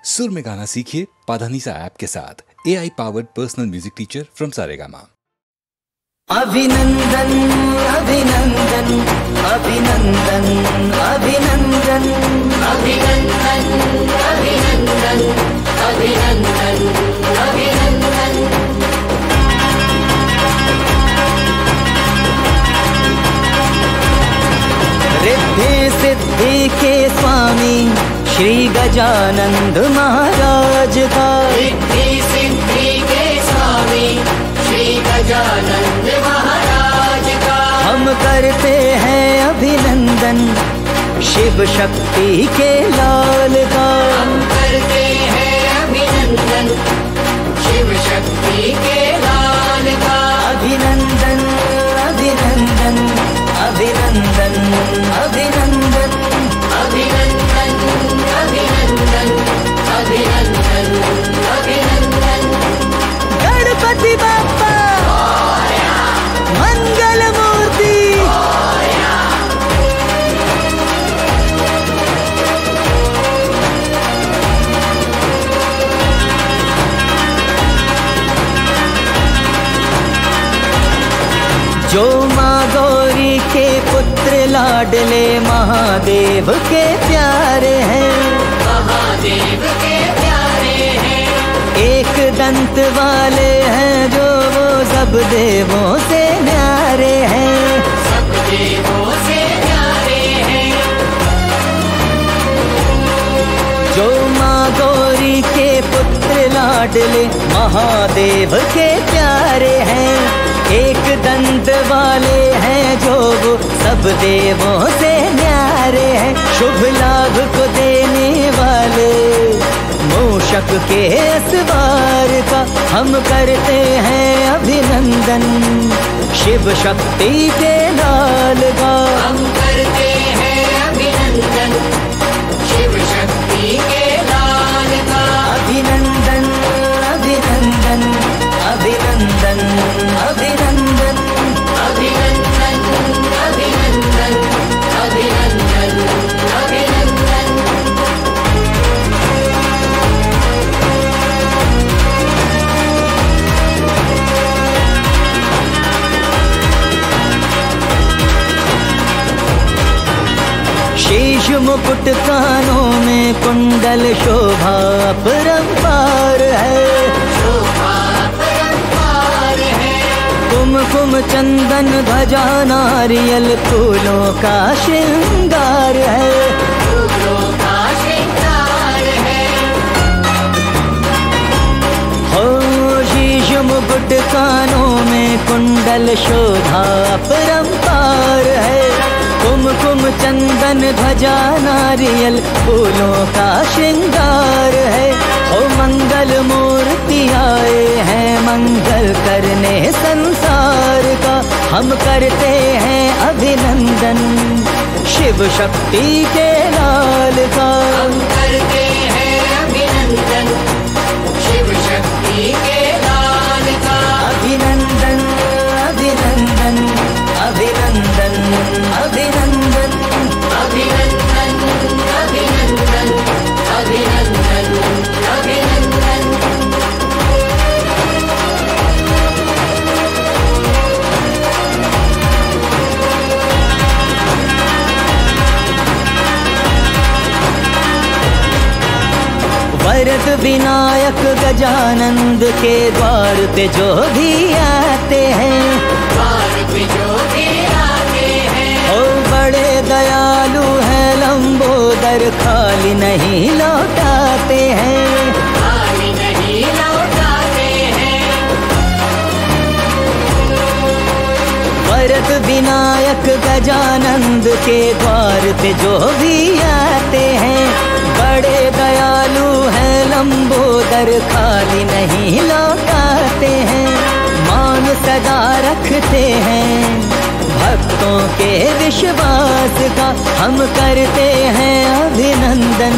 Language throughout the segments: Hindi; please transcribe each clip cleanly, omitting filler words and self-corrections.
सुर में गाना सीखिए पाधानीसा ऐप के साथ। AI powered personal music teacher from Saregama. अभिनंदन अभिनंदन अभिनंदन अभिनंदन अभिनंदन अभिनंदन अभिनंदन अभिनंदन। रिद्धि सिद्धि के स्वामी श्री गजानंद महाराज का, रिद्धि सिद्धि के स्वामी श्री गजानंद महाराज का हम करते हैं अभिनंदन शिव शक्ति के लाल का। हम करते हैं अभिनंदन शिव शक्ति के लाल का। अभिनंदन अभिनंदन अभिनंदन अभिनंदन अभिनंदन अभिनंदन अभिनंदन अभिनंदन। गणपति बाप्पा मंगल मूर्ति। जो माँ गौरी के पुत्र लाडले महादेव के प्यारे हैं, महादेव के प्यारे हैं। एक दंत वाले हैं जो वो सब देवों से न्यारे हैं, सब देवों से प्यारे हैं। जो माँ गौरी के पुत्र लाडले महादेव के प्यारे हैं। एक दंत वाले हैं जो वो सब देवों से न्यारे हैं। शुभ लाभ को देने वाले मूषक के सवार का हम करते हैं अभिनंदन शिव शक्ति के लाल का। हम करते हैं अभिनंदन शिव शक्ति के लाल का। अभिनंदन अभिनंदन अभिनंदन अभिनंदन अभिनंदन अभिनंदन अभिनंदन अभिनंदन। शेष मुकुट कानों में कुंडल शोभा अपरंपार है, शोभा परंपार है। कुमकुम चंदन ध्वजा नारियल फूलों का श्रृंगार है। फूलों का श्रृंगार है। हो शीश मुकुट कानों में कुंडल शोभा अपरंपार है। कुमकुम चंदन ध्वजा नारियल फूलों का श्रृंगार है। हो मंगल मूर्ति आए हैं मंगल करने संसार का हम करते हैं अभिनंदन शिव शक्ति के लाल का। हम करते हैं अभिनंदन शिव शक्ति के लाल का। अभिनंदन अभिनंदन अभिनंदन अभिनंदन अभिनंदन अभिनंदन अभिनंदन अभिनंदन। वरद विनायक गजानंद के द्वार पे जो भी आते हैं, द्वार पे जो भी आते हैं। ओ बड़े दयालु हैं लंबोदर खाली नहीं लौटाते हैं, खाली नहीं लौटाते हैं। वरद विनायक गजानंद के द्वार पे जो भी आते हैं, बड़े दयालु हैं लंबोदर खाली नहीं लौटाते हैं। मान सदा रखते हैं भक्तों के विश्वास का हम करते हैं अभिनंदन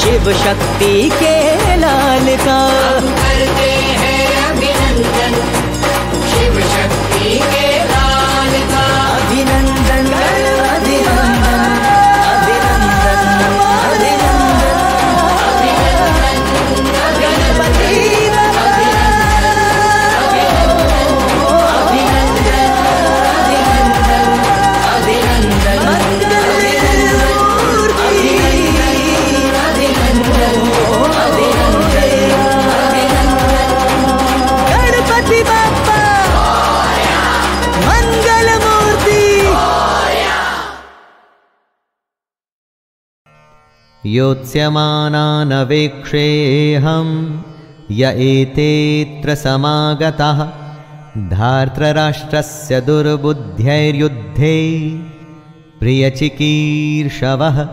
शिव शक्ति के लाल का। हम करते हैं अभिनंदन शिव शक्ति के लाल का। अभिनंदन अभिनंदन अभिनंदन अभिनंदन योत्स्यमानानवेक्षेऽहं य एतेऽत्र समागताः धार्तराष्ट्रस्य दुर्बुद्ध्यैर्युद्धे प्रियचिकीर्षवः।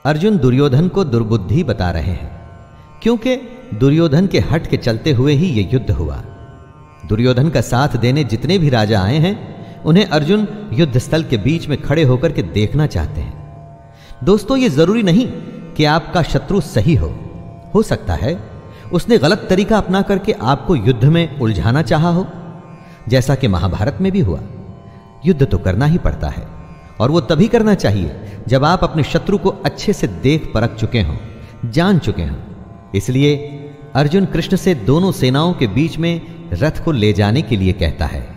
अर्जुन दुर्योधन को दुर्बुद्धि बता रहे हैं, क्योंकि दुर्योधन के हट के चलते हुए ही यह युद्ध हुआ। दुर्योधन का साथ देने जितने भी राजा आए हैं, उन्हें अर्जुन युद्ध स्थल के बीच में खड़े होकर के देखना चाहते हैं। दोस्तों, यह जरूरी नहीं कि आपका शत्रु सही हो सकता है उसने गलत तरीका अपना करके आपको युद्ध में उलझाना चाहा हो, जैसा कि महाभारत में भी हुआ। युद्ध तो करना ही पड़ता है, और वो तभी करना चाहिए जब आप अपने शत्रु को अच्छे से देख परख चुके हों, जान चुके हों। इसलिए अर्जुन कृष्ण से दोनों सेनाओं के बीच में रथ को ले जाने के लिए कहता है।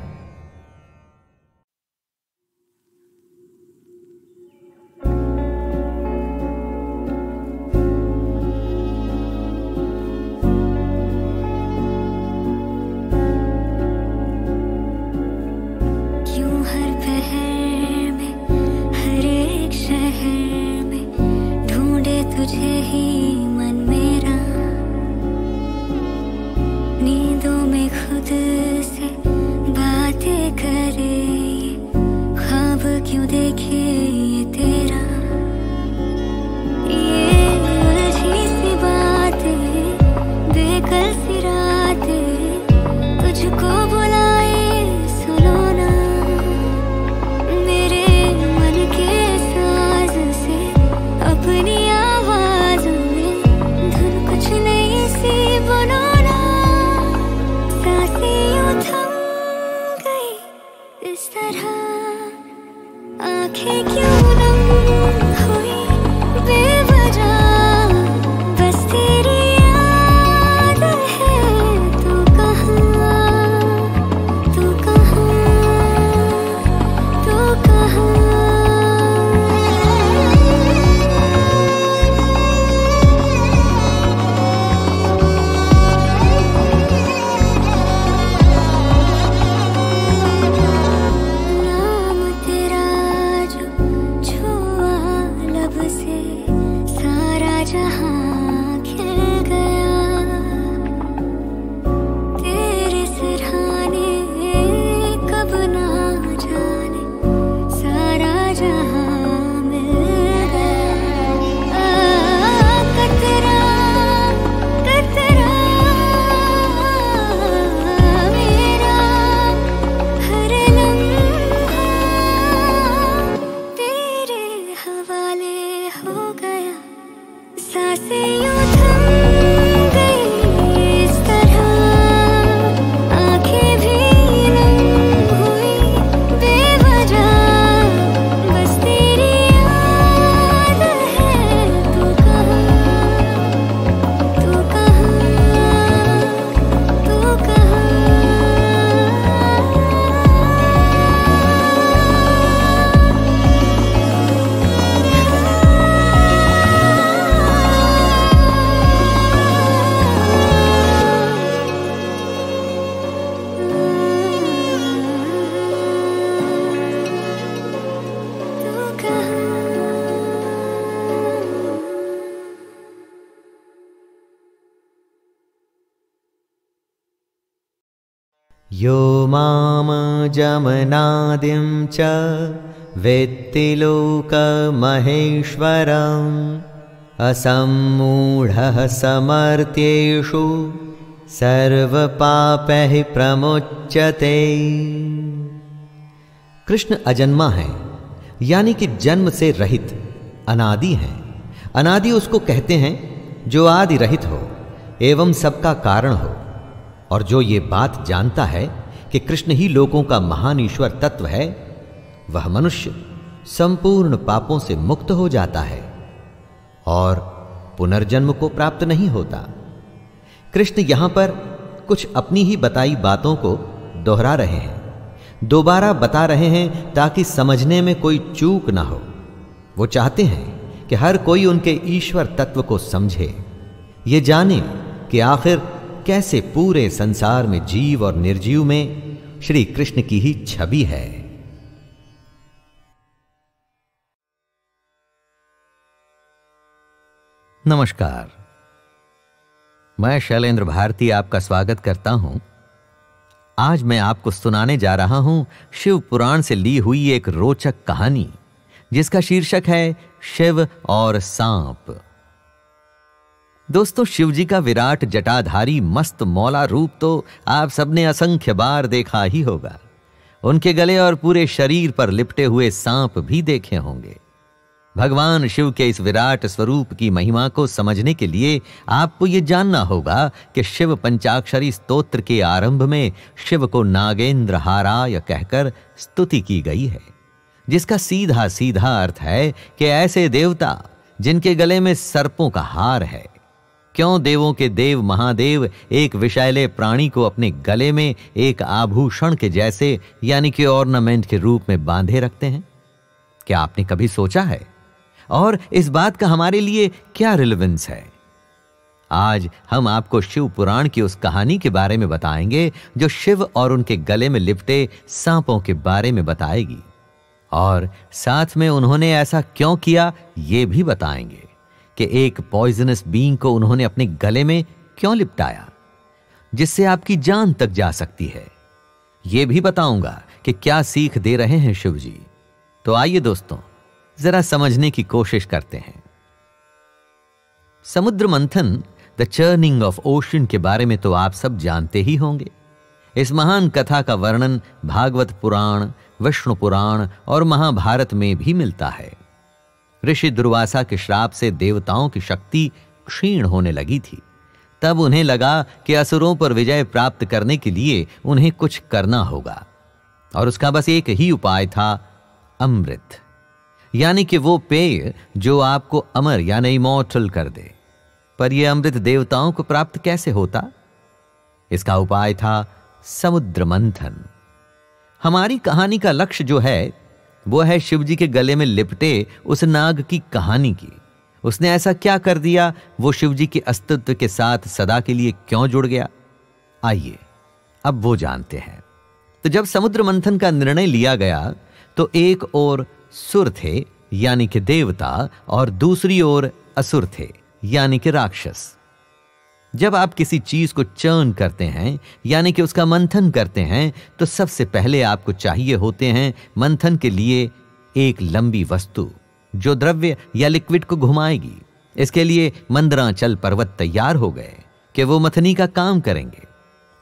यो माम जमनादिं च वेत्ति लोकमहेश्वरम् असम्मूढः समर्थ्येषु सर्वपापैः प्रमुच्यते। कृष्ण अजन्मा है, यानी कि जन्म से रहित, अनादि है। अनादि उसको कहते हैं जो आदि रहित हो एवं सबका कारण हो, और जो ये बात जानता है कि कृष्ण ही लोकों का महान ईश्वर तत्व है, वह मनुष्य संपूर्ण पापों से मुक्त हो जाता है और पुनर्जन्म को प्राप्त नहीं होता। कृष्ण यहां पर कुछ अपनी ही बताई बातों को दोहरा रहे हैं, दोबारा बता रहे हैं ताकि समझने में कोई चूक ना हो। वो चाहते हैं कि हर कोई उनके ईश्वर तत्व को समझे, ये जाने कि आखिर कैसे पूरे संसार में जीव और निर्जीव में श्री कृष्ण की ही छवि है। नमस्कार, मैं शैलेंद्र भारती आपका स्वागत करता हूं। आज मैं आपको सुनाने जा रहा हूं शिव पुराण से ली हुई एक रोचक कहानी, जिसका शीर्षक है शिव और सांप। दोस्तों, शिव जी का विराट जटाधारी मस्त मौला रूप तो आप सबने असंख्य बार देखा ही होगा। उनके गले और पूरे शरीर पर लिपटे हुए सांप भी देखे होंगे। भगवान शिव के इस विराट स्वरूप की महिमा को समझने के लिए आपको यह जानना होगा कि शिव पंचाक्षरी स्तोत्र के आरंभ में शिव को नागेंद्र हाराय कहकर स्तुति की गई है, जिसका सीधा सीधा अर्थ है कि ऐसे देवता जिनके गले में सर्पों का हार है। क्यों देवों के देव महादेव एक विषैले प्राणी को अपने गले में एक आभूषण के जैसे यानी कि ऑर्नामेंट के रूप में बांधे रखते हैं? क्या आपने कभी सोचा है? और इस बात का हमारे लिए क्या रिलेवेंस है? आज हम आपको शिव पुराण की उस कहानी के बारे में बताएंगे जो शिव और उनके गले में लिपटे सांपों के बारे में बताएगी, और साथ में उन्होंने ऐसा क्यों किया यह भी बताएंगे कि एक पॉइजनस बीइंग को उन्होंने अपने गले में क्यों लिपटाया, जिससे आपकी जान तक जा सकती है। यह भी बताऊंगा कि क्या सीख दे रहे हैं शिव जी। तो आइए दोस्तों, जरा समझने की कोशिश करते हैं। समुद्र मंथन, द चर्निंग ऑफ ओशन के बारे में तो आप सब जानते ही होंगे। इस महान कथा का वर्णन भागवत पुराण, विष्णु पुराण और महाभारत में भी मिलता है। ऋषि दुर्वासा के श्राप से देवताओं की शक्ति क्षीण होने लगी थी। तब उन्हें लगा कि असुरों पर विजय प्राप्त करने के लिए उन्हें कुछ करना होगा, और उसका बस एक ही उपाय था, अमृत, यानी कि वो पेय जो आपको अमर यानी इमॉर्टल कर दे। पर यह अमृत देवताओं को प्राप्त कैसे होता? इसका उपाय था समुद्र मंथन। हमारी कहानी का लक्ष्य जो है वो है शिव जी के गले में लिपटे उस नाग की कहानी की। उसने ऐसा क्या कर दिया? वो शिव जी के अस्तित्व के साथ सदा के लिए क्यों जुड़ गया? आइए अब वो जानते हैं। तो जब समुद्र मंथन का निर्णय लिया गया तो एक ओर सुर थे यानी कि देवता, और दूसरी ओर असुर थे यानी कि राक्षस। जब आप किसी चीज को चर्न करते हैं यानी कि उसका मंथन करते हैं, तो सबसे पहले आपको चाहिए होते हैं मंथन के लिए एक लंबी वस्तु जो द्रव्य या लिक्विड को घुमाएगी। इसके लिए मंदराचल पर्वत तैयार हो गए कि वो मथनी का काम करेंगे।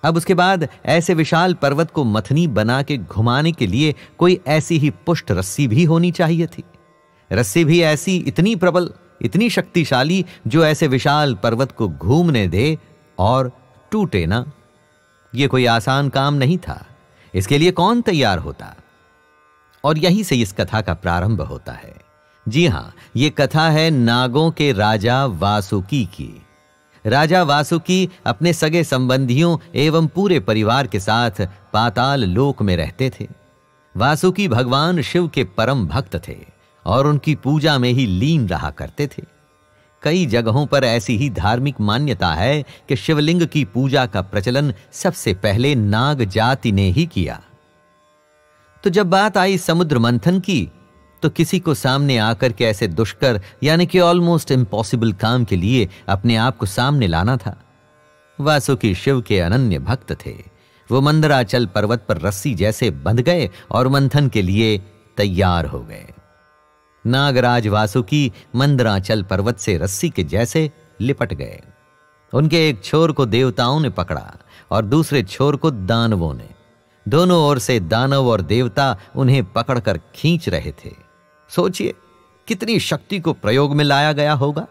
अब उसके बाद ऐसे विशाल पर्वत को मथनी बना के घुमाने के लिए कोई ऐसी ही पुष्ट रस्सी भी होनी चाहिए थी। रस्सी भी ऐसी, इतनी प्रबल, इतनी शक्तिशाली, जो ऐसे विशाल पर्वत को घूमने दे और टूटे ना। यह कोई आसान काम नहीं था। इसके लिए कौन तैयार होता? और यहीं से इस कथा का प्रारंभ होता है। जी हां, यह कथा है नागों के राजा वासुकी की। राजा वासुकी अपने सगे संबंधियों एवं पूरे परिवार के साथ पाताल लोक में रहते थे। वासुकी भगवान शिव के परम भक्त थे और उनकी पूजा में ही लीन रहा करते थे। कई जगहों पर ऐसी ही धार्मिक मान्यता है कि शिवलिंग की पूजा का प्रचलन सबसे पहले नाग जाति ने ही किया। तो जब बात आई समुद्र मंथन की, तो किसी को सामने आकर के ऐसे दुष्कर यानी कि ऑलमोस्ट इम्पॉसिबल काम के लिए अपने आप को सामने लाना था। वासुकी शिव के अनन्य भक्त थे। वो मंदराचल पर्वत पर रस्सी जैसे बंध गए और मंथन के लिए तैयार हो गए। नागराज वासुकी मंदराचल पर्वत से रस्सी के जैसे लिपट गए। उनके एक छोर को देवताओं ने पकड़ा और दूसरे छोर को दानवों ने। दोनों ओर से दानव और देवता उन्हें पकड़कर खींच रहे थे। सोचिए कितनी शक्ति को प्रयोग में लाया गया होगा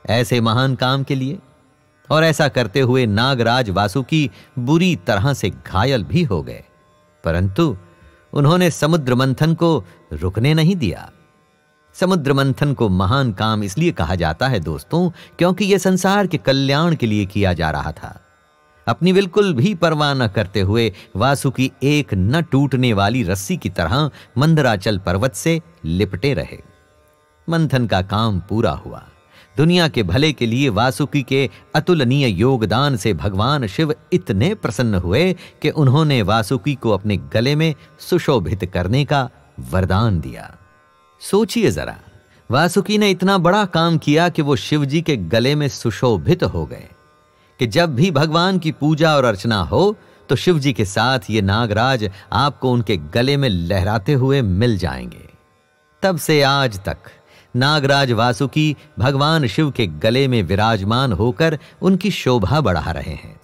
ऐसे महान काम के लिए। और ऐसा करते हुए नागराज वासुकी बुरी तरह से घायल भी हो गए, परंतु उन्होंने समुद्र मंथन को रुकने नहीं दिया। समुद्र मंथन को महान काम इसलिए कहा जाता है दोस्तों, क्योंकि यह संसार के कल्याण के लिए किया जा रहा था। अपनी बिल्कुल भी परवाह न करते हुए वासुकी एक न टूटने वाली रस्सी की तरह मंदराचल पर्वत से लिपटे रहे। मंथन का काम पूरा हुआ। दुनिया के भले के लिए वासुकी के अतुलनीय योगदान से भगवान शिव इतने प्रसन्न हुए कि उन्होंने वासुकी को अपने गले में सुशोभित करने का वरदान दिया। सोचिए जरा, वासुकी ने इतना बड़ा काम किया कि वो शिव जी के गले में सुशोभित हो गए कि जब भी भगवान की पूजा और अर्चना हो तो शिव जी के साथ ये नागराज आपको उनके गले में लहराते हुए मिल जाएंगे। तब से आज तक नागराज वासुकी भगवान शिव के गले में विराजमान होकर उनकी शोभा बढ़ा रहे हैं।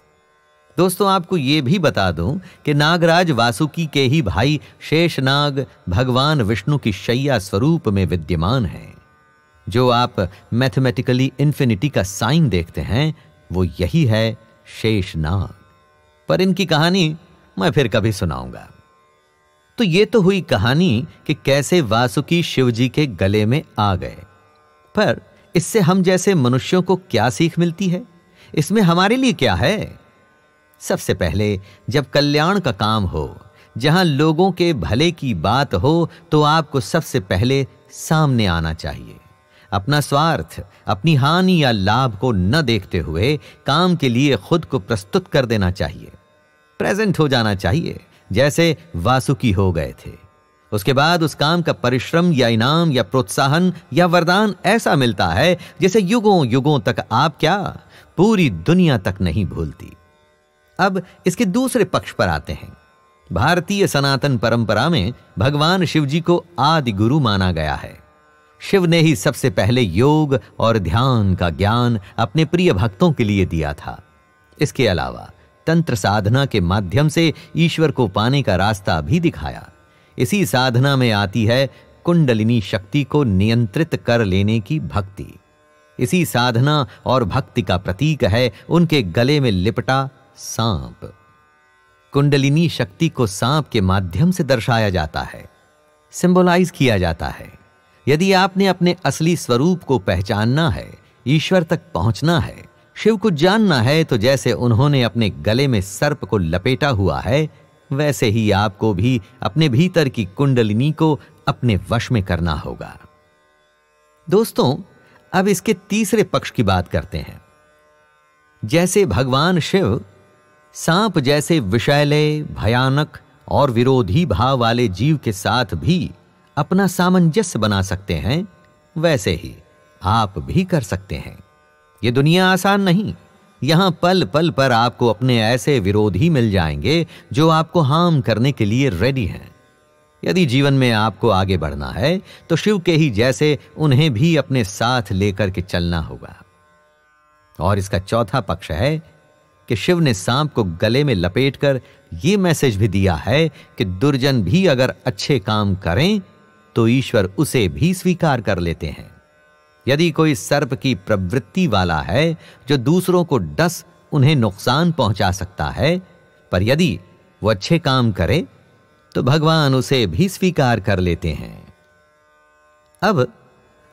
दोस्तों, आपको यह भी बता दूं कि नागराज वासुकी के ही भाई शेषनाग भगवान विष्णु की शैया स्वरूप में विद्यमान हैं। जो आप मैथमेटिकली इंफिनिटी का साइन देखते हैं वो यही है शेषनाग। पर इनकी कहानी मैं फिर कभी सुनाऊंगा। तो ये तो हुई कहानी कि कैसे वासुकी शिव जी के गले में आ गए, पर इससे हम जैसे मनुष्यों को क्या सीख मिलती है? इसमें हमारे लिए क्या है? सबसे पहले, जब कल्याण का काम हो, जहां लोगों के भले की बात हो, तो आपको सबसे पहले सामने आना चाहिए। अपना स्वार्थ, अपनी हानि या लाभ को न देखते हुए काम के लिए खुद को प्रस्तुत कर देना चाहिए, प्रेजेंट हो जाना चाहिए, जैसे वासुकी हो गए थे। उसके बाद उस काम का परिश्रम या इनाम या प्रोत्साहन या वरदान ऐसा मिलता है जैसे युगों युगों तक आप क्या, पूरी दुनिया तक नहीं भूलती। अब इसके दूसरे पक्ष पर आते हैं। भारतीय सनातन परंपरा में भगवान शिव जी को आदि गुरु माना गया है। शिव ने ही सबसे पहले योग और ध्यान का ज्ञान अपने प्रिय भक्तों के लिए दिया था। इसके अलावा तंत्र साधना के माध्यम से ईश्वर को पाने का रास्ता भी दिखाया। इसी साधना में आती है कुंडलिनी शक्ति को नियंत्रित कर लेने की भक्ति। इसी साधना और भक्ति का प्रतीक है उनके गले में लिपटा सांप। कुंडलिनी शक्ति को सांप के माध्यम से दर्शाया जाता है, सिंबलाइज किया जाता है। यदि आपने अपने असली स्वरूप को पहचानना है, ईश्वर तक पहुंचना है, शिव को जानना है, तो जैसे उन्होंने अपने गले में सर्प को लपेटा हुआ है, वैसे ही आपको भी अपने भीतर की कुंडलिनी को अपने वश में करना होगा। दोस्तों, अब इसके तीसरे पक्ष की बात करते हैं। जैसे भगवान शिव सांप जैसे विषैले, भयानक और विरोधी भाव वाले जीव के साथ भी अपना सामंजस्य बना सकते हैं, वैसे ही आप भी कर सकते हैं। यह दुनिया आसान नहीं। यहां पल पल पर आपको अपने ऐसे विरोधी मिल जाएंगे जो आपको हार्म करने के लिए रेडी हैं। यदि जीवन में आपको आगे बढ़ना है तो शिव के ही जैसे उन्हें भी अपने साथ लेकर के चलना होगा। और इसका चौथा पक्ष है कि शिव ने सांप को गले में लपेटकर यह मैसेज भी दिया है कि दुर्जन भी अगर अच्छे काम करें तो ईश्वर उसे भी स्वीकार कर लेते हैं। यदि कोई सर्प की प्रवृत्ति वाला है जो दूसरों को डस उन्हें नुकसान पहुंचा सकता है, पर यदि वो अच्छे काम करे तो भगवान उसे भी स्वीकार कर लेते हैं। अब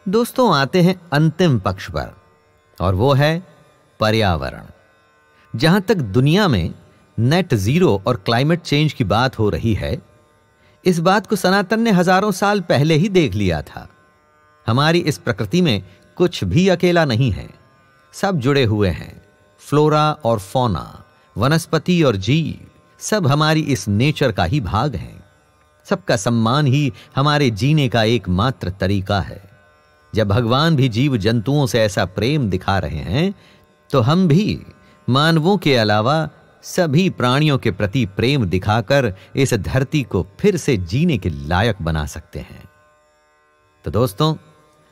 दोस्तों आते हैं अंतिम पक्ष पर, और वो है पर्यावरण। जहां तक दुनिया में नेट जीरो और क्लाइमेट चेंज की बात हो रही है, इस बात को सनातन ने हजारों साल पहले ही देख लिया था। हमारी इस प्रकृति में कुछ भी अकेला नहीं है, सब जुड़े हुए हैं। फ्लोरा और फौना, वनस्पति और जीव, सब हमारी इस नेचर का ही भाग हैं। सबका सम्मान ही हमारे जीने का एकमात्र तरीका है। जब भगवान भी जीव जंतुओं से ऐसा प्रेम दिखा रहे हैं, तो हम भी मानवों के अलावा सभी प्राणियों के प्रति प्रेम दिखाकर इस धरती को फिर से जीने के लायक बना सकते हैं। तो दोस्तों,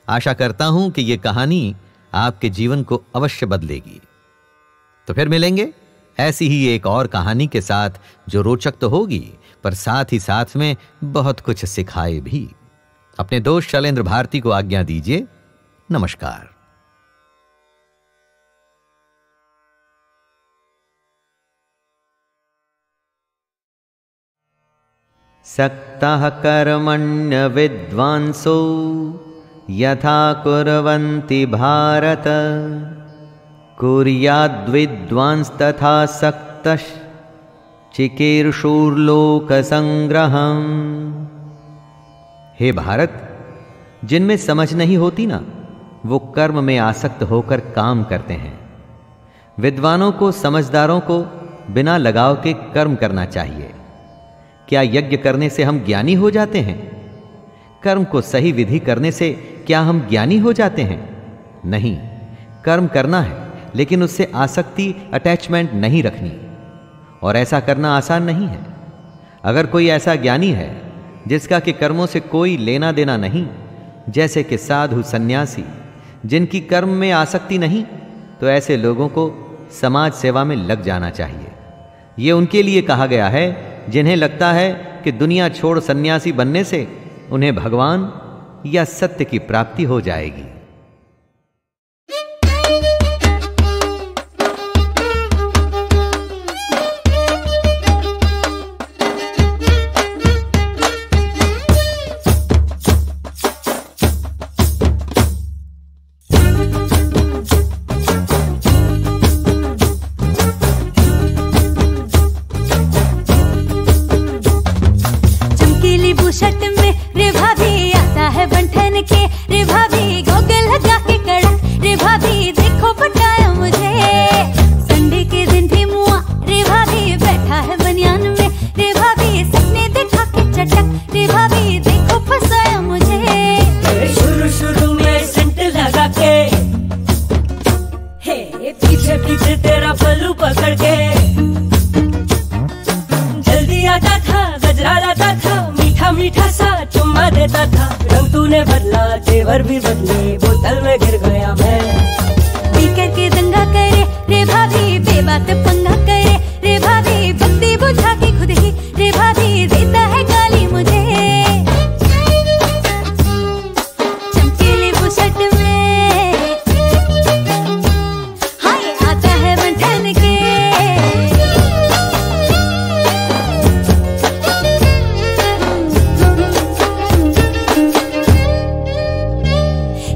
आशा करता हूं कि यह कहानी आपके जीवन को अवश्य बदलेगी। तो फिर मिलेंगे ऐसी ही एक और कहानी के साथ, जो रोचक तो होगी पर साथ ही साथ में बहुत कुछ सिखाए भी। अपने दोस्त शैलेंद्र भारती को आज्ञा दीजिए। नमस्कार। सक्तः कर्मण्य विद्वांसो यथा कुर्वन्ति भारत, कुर्याद्विद्वांस तथा सक्तः चिकीर्षुर्लोक संग्रहम्। हे भारत, जिनमें समझ नहीं होती ना, वो कर्म में आसक्त होकर काम करते हैं। विद्वानों को, समझदारों को बिना लगाव के कर्म करना चाहिए। क्या यज्ञ करने से हम ज्ञानी हो जाते हैं? कर्म को सही विधि करने से क्या हम ज्ञानी हो जाते हैं? नहीं, कर्म करना है लेकिन उससे आसक्ति, अटैचमेंट नहीं रखनी, और ऐसा करना आसान नहीं है। अगर कोई ऐसा ज्ञानी है जिसका कि कर्मों से कोई लेना देना नहीं, जैसे कि साधु, सन्यासी, जिनकी कर्म में आसक्ति नहीं, तो ऐसे लोगों को समाज सेवा में लग जाना चाहिए। ये उनके लिए कहा गया है जिन्हें लगता है कि दुनिया छोड़ सन्यासी बनने से उन्हें भगवान या सत्य की प्राप्ति हो जाएगी। शर्ट में रे भाभी आता है बंठन के, रे भाभी गोगल लगा के कड़क, रे भाभी देखो पटाया मुझे। संडे के दिन भी मुआ रे भाभी बैठा है बनियान में, रे भाभी सपने दिखा के चटक, रे भाभी देखो फंसाया मुझे। शुरू शुरू में सेंट लगा के, हे पीछे पीछे तेरा पल्लू पकड़ के, जल्दी आता था, गजरा लाता था, मीठा मीठा सा चुम्मा देता था। रंग तूने बदला, तेवर भी बदले, बोतल में गिर गया मैं। पी करके दंगा करे रे भाभी, बेबात पंगा करे रे भाभी, बत्ती बुझा के खुद ही रे भाभी देता है गाली मुझे। चमकीली बुशर्ट में हाय आता है बंठन के,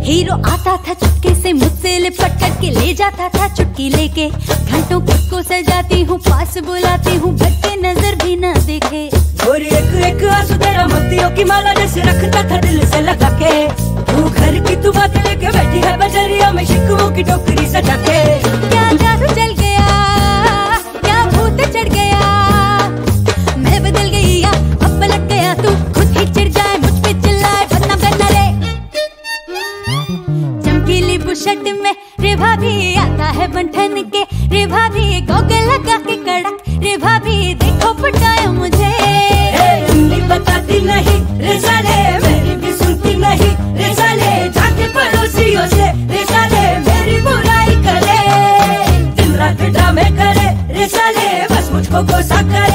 हीरो आता था चुपके से मुझसे लिपट करके ले जाता था चुटकी लेके। घंटों खुद को सजाती हूँ, पास बुलाती हूँ, भटके नजर भी ना देखे। और एक एक आंसू तेरा मोतियों की माला जैसे रखता था दिल से लगा के। तू घर की तू बात लेके बैठी है बजरिया में, शिकवों की टोकरी सजा के। क्या जादू चल गया, क्या भूत चढ़ गया, मैं बदल गई या अब पलट गया तू, खुद ही चिढ़ जाए मुझ पे चिल्लाए बदनाम करना रे। चमकीली बुशर्ट में रे भाभी आता है बंठन के, रे भाभी गोगल लगा के कड़क, रे भाभी देखो पटाया मुझे। उंगली बताती नहीं रे साले, मेरी भी सुनती नहीं रे साले, जाके पड़ोसियों से रे साले मेरी बुराई करे, दिन रात ड्रामे करे रे साले, बस मुझको गुस्सा करे।